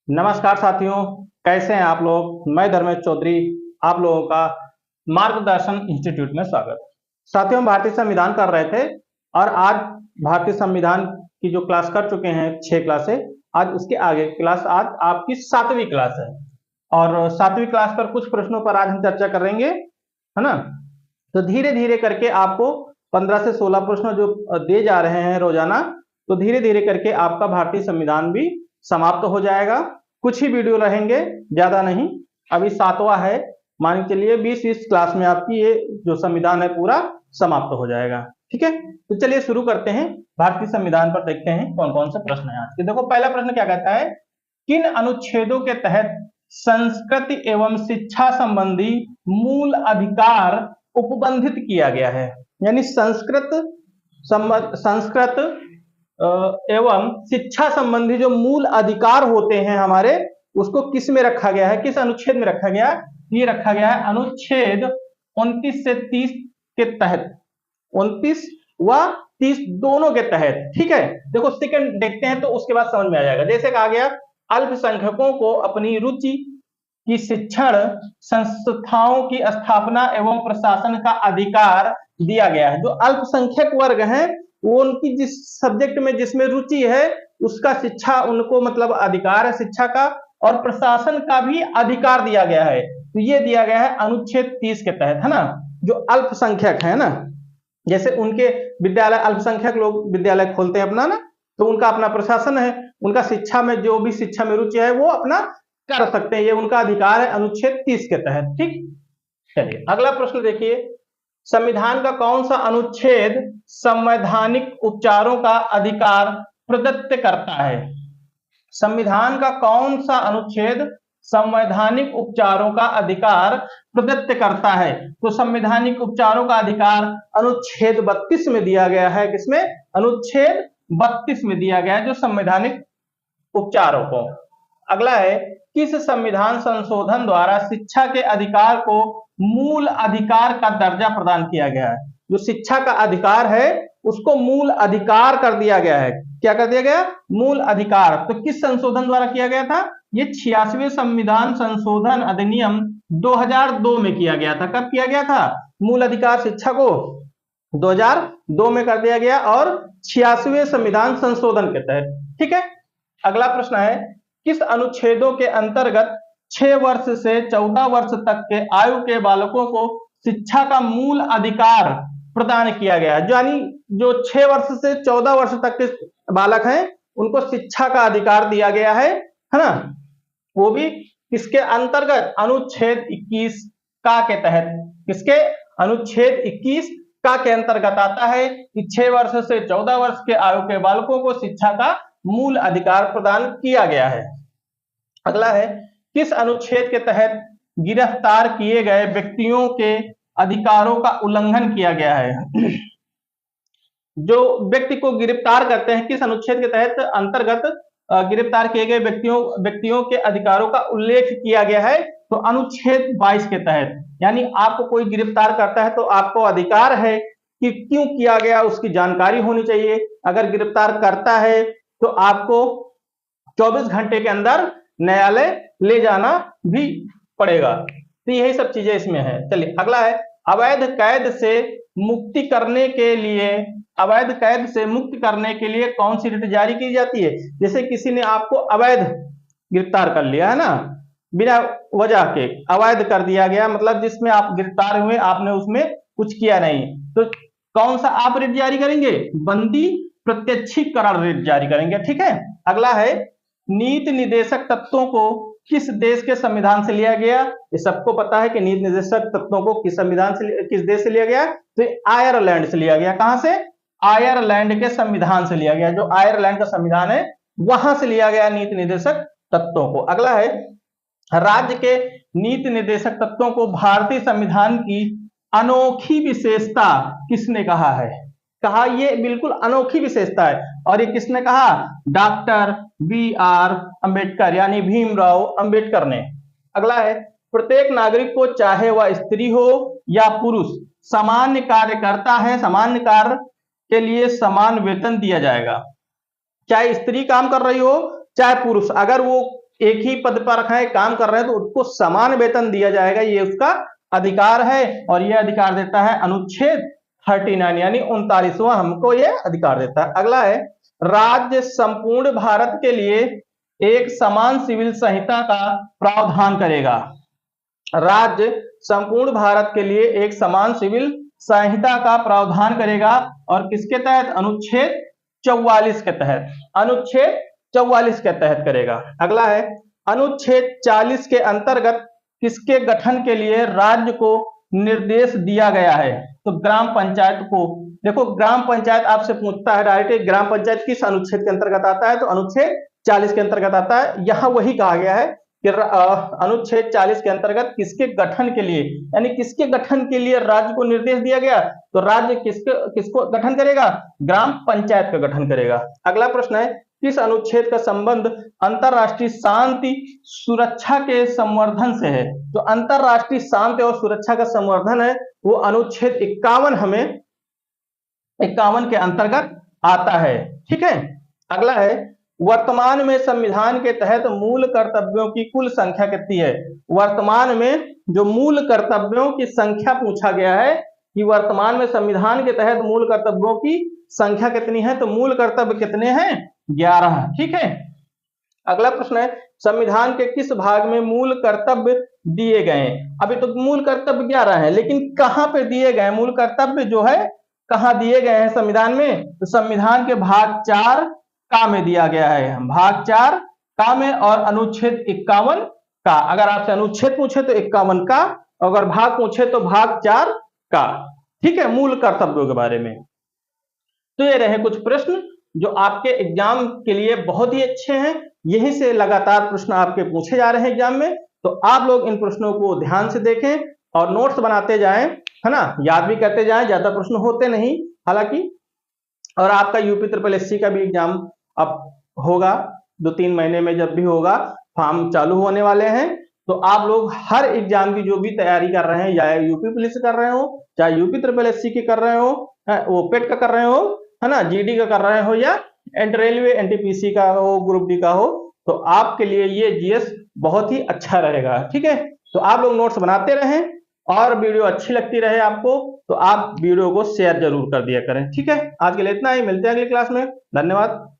नमस्कार साथियों, कैसे हैं आप लोग। मैं धर्मेश चौधरी, आप लोगों का मार्गदर्शन इंस्टीट्यूट में स्वागत। साथियों, हम भारतीय संविधान कर रहे थे और आज भारतीय संविधान की जो क्लास कर चुके हैं 6 क्लासें, आज उसके आगे क्लास आज आपकी 7वीं क्लास है और 7वीं क्लास पर कुछ प्रश्नों पर आज हम चर्चा करेंगे, है ना। तो धीरे धीरे करके आपको 15 से 16 प्रश्न जो दे जा रहे हैं रोजाना, तो धीरे धीरे करके आपका भारतीय संविधान भी समाप्त हो जाएगा। कुछ ही वीडियो रहेंगे, ज्यादा नहीं। अभी 7वां है, मान के चलिए 20 क्लास में आपकी ये जो संविधान है पूरा समाप्त हो जाएगा। ठीक है, तो चलिए शुरू करते हैं। भारतीय संविधान पर देखते हैं कौन कौन से प्रश्न है आज के। देखो, पहला प्रश्न क्या कहता है, किन अनुच्छेदों के तहत संस्कृति एवं शिक्षा संबंधी मूल अधिकार उपबंधित किया गया है। यानी संस्कृत एवं शिक्षा संबंधी जो मूल अधिकार होते हैं हमारे, उसको किस में रखा गया है, किस अनुच्छेद में रखा गया है। ये रखा गया है अनुच्छेद 29 से 30 के तहत, 29 व 30 दोनों के तहत। ठीक है, देखो सेकंड देखते हैं तो उसके बाद समझ में आ जाएगा। जैसे कहा गया, अल्पसंख्यकों को अपनी रुचि की शिक्षण संस्थाओं की स्थापना एवं प्रशासन का अधिकार दिया गया है। जो अल्पसंख्यक वर्ग हैं, वो उनकी जिस सब्जेक्ट में जिसमें रुचि है उसका शिक्षा उनको मतलब अधिकार है शिक्षा का, और प्रशासन का भी अधिकार दिया गया है। तो ये दिया गया है अनुच्छेद 30 के तहत, है ना। जो अल्पसंख्यक है ना, जैसे उनके विद्यालय, अल्पसंख्यक लोग विद्यालय खोलते हैं अपना ना, तो उनका अपना प्रशासन है, उनका शिक्षा में जो भी शिक्षा में रुचि है वो अपना कर सकते हैं, ये उनका अधिकार है अनुच्छेद 30 के तहत। ठीक, चलिए अगला प्रश्न देखिए, संविधान का कौन सा अनुच्छेद संवैधानिक उपचारों का अधिकार प्रदत्त करता है। संविधान का कौन सा अनुच्छेद संवैधानिक उपचारों का अधिकार प्रदत्त करता है। तो संवैधानिक उपचारों का अधिकार अनुच्छेद 32 में दिया गया है। किसमें? अनुच्छेद 32 में दिया गया है, जो संवैधानिक उपचारों को। अगला है, किस संविधान संशोधन द्वारा शिक्षा के अधिकार को मूल अधिकार का दर्जा प्रदान किया गया है। जो शिक्षा का अधिकार है उसको मूल अधिकार कर दिया गया है। क्या कर दिया गया? मूल अधिकार। तो किस संशोधन द्वारा किया गया था? ये 86वें संविधान संशोधन अधिनियम 2002 में किया गया था। कब किया गया था मूल अधिकार शिक्षा को? 2002 में कर दिया गया, और 86वें संविधान संशोधन के तहत। ठीक है, अगला प्रश्न है, किस अनुच्छेदों के अंतर्गत 6 वर्ष से 14 वर्ष तक के आयु के बालकों को शिक्षा का मूल अधिकार प्रदान किया गया है। यानी जो 6 वर्ष से 14 वर्ष तक के बालक हैं उनको शिक्षा का अधिकार दिया गया है ना। वो भी किसके अंतर्गत? अनुच्छेद 21 का के तहत। किसके? अनुच्छेद 21 का के अंतर्गत आता है कि 6 वर्ष से 14 वर्ष के आयु के बालकों को शिक्षा का मूल अधिकार प्रदान किया गया है। अगला है, किस अनुच्छेद के तहत गिरफ्तार किए गए व्यक्तियों के अधिकारों का उल्लंघन किया गया है। जो व्यक्ति को गिरफ्तार करते हैं, किस अनुच्छेद के तहत अंतर्गत गिरफ्तार किए गए व्यक्तियों के अधिकारों का उल्लेख किया गया है? तो अनुच्छेद 22 के तहत। यानी आपको कोई गिरफ्तार करता है तो आपको अधिकार है कि क्यों किया गया उसकी जानकारी होनी चाहिए। अगर गिरफ्तार करता है तो आपको 24 घंटे के अंदर न्यायालय ले जाना भी पड़ेगा। तो यही सब चीजें इसमें है। चलिए अगला है, अवैध कैद से मुक्ति करने के लिए, अवैध कैद से मुक्त करने के लिए कौन सी रिट जारी की जाती है। जैसे किसी ने आपको अवैध गिरफ्तार कर लिया है ना, बिना वजह के अवैध कर दिया गया, मतलब जिसमें आप गिरफ्तार हुए आपने उसमें कुछ किया नहीं, तो कौन सा आप रिट जारी करेंगे? बंदी प्रत्यक्षीकरण रिट जारी करेंगे। ठीक है, अगला है, नीति निर्देशक तत्वों को किस देश के संविधान से लिया गया। ये सबको पता है कि नीति निर्देशक तत्वों को किस संविधान से, किस देश से लिया गया? तो आयरलैंड से लिया गया। कहां से? आयरलैंड के संविधान से लिया गया। जो आयरलैंड का संविधान है वहां से लिया गया नीति निर्देशक तत्वों को। अगला है, राज्य के नीति निर्देशक तत्वों को भारतीय संविधान की अनोखी विशेषता किसने कहा है? कहा ये बिल्कुल अनोखी विशेषता है, और ये किसने कहा? डॉक्टर BR अंबेडकर, यानी भीमराव अंबेडकर ने। अगला है, प्रत्येक नागरिक को चाहे वह स्त्री हो या पुरुष सामान्य कार्य करता है, सामान्य कार्य के लिए समान वेतन दिया जाएगा। चाहे स्त्री काम कर रही हो चाहे पुरुष, अगर वो एक ही पद पर रखा है, काम कर रहे हैं, तो उसको समान वेतन दिया जाएगा, ये उसका अधिकार है। और ये अधिकार देता है अनुच्छेद 39 यानी 39वां हमको ये अधिकार देता है। अगला है राज्य संपूर्ण भारत के लिए एक समान सिविल संहिता का प्रावधान करेगा। राज्य संपूर्ण भारत के लिए एक समान सिविल संहिता का प्रावधान करेगा और किसके तहत? अनुच्छेद 44 के तहत, अनुच्छेद 44 के तहत करेगा। अगला है अनुच्छेद 40 के अंतर्गत किसके गठन के लिए राज्य को निर्देश दिया गया है? तो ग्राम पंचायत को। देखो ग्राम पंचायत आपसे पूछता है डायरेक्ट, ग्राम पंचायत किस अनुच्छेद के अंतर्गत आता है? तो अनुच्छेद 40 के अंतर्गत आता है। यहां वही कहा गया है कि अनुच्छेद 40 के अंतर्गत किसके गठन के लिए, यानी किसके गठन के लिए राज्य को निर्देश दिया गया? तो राज्य किसको गठन करेगा? ग्राम पंचायत का गठन करेगा। अगला प्रश्न है किस अनुच्छेद का संबंध अंतरराष्ट्रीय शांति सुरक्षा के संवर्धन से है? तो अंतरराष्ट्रीय शांति और सुरक्षा का संवर्धन है वो अनुच्छेद 51 हमें 51 के अंतर्गत आता है। ठीक है। अगला है वर्तमान में संविधान के तहत मूल कर्तव्यों की कुल संख्या कितनी है? वर्तमान में जो मूल कर्तव्यों की संख्या पूछा गया है कि वर्तमान में संविधान के तहत मूल कर्तव्यों की संख्या कितनी है? तो मूल कर्तव्य कितने हैं? 11। ठीक है। अगला प्रश्न है संविधान के किस भाग में मूल कर्तव्य दिए गए? अभी तो मूल कर्तव्य 11 है, लेकिन कहां पे दिए गए मूल कर्तव्य जो है, कहां दिए गए हैं संविधान में? तो संविधान के भाग 4 का में दिया गया है, भाग 4 का में और अनुच्छेद 51 का। अगर आपसे अनुच्छेद पूछे तो 51 का, अगर भाग पूछे तो भाग 4 का। ठीक है, मूल कर्तव्यों के बारे में। तो ये रहे कुछ प्रश्न जो आपके एग्जाम के लिए बहुत ही अच्छे हैं। यहीं से लगातार प्रश्न आपके पूछे जा रहे हैं एग्जाम में, तो आप लोग इन प्रश्नों को ध्यान से देखें और नोट्स बनाते जाएं, है ना, याद भी करते जाएं। ज्यादा प्रश्न होते नहीं हालांकि। और आपका यूपी SSSC का भी एग्जाम अब होगा 2-3 महीने में, जब भी होगा फॉर्म चालू होने वाले हैं। तो आप लोग हर एग्जाम की जो भी तैयारी कर रहे हैं, चाहे यूपी पुलिस कर रहे हो, चाहे यूपी SSSC की कर रहे हो, वो पेट का कर रहे हो, है ना, जीडी का कर रहे हो, या रेलवे NTPC का हो, ग्रुप डी का हो, तो आपके लिए ये GS बहुत ही अच्छा रहेगा। ठीक है। तो आप लोग नोट्स बनाते रहें और वीडियो अच्छी लगती रहे आपको तो आप वीडियो को शेयर जरूर कर दिया करें। ठीक है। आज के लिए इतना ही, मिलते हैं अगली क्लास में। धन्यवाद।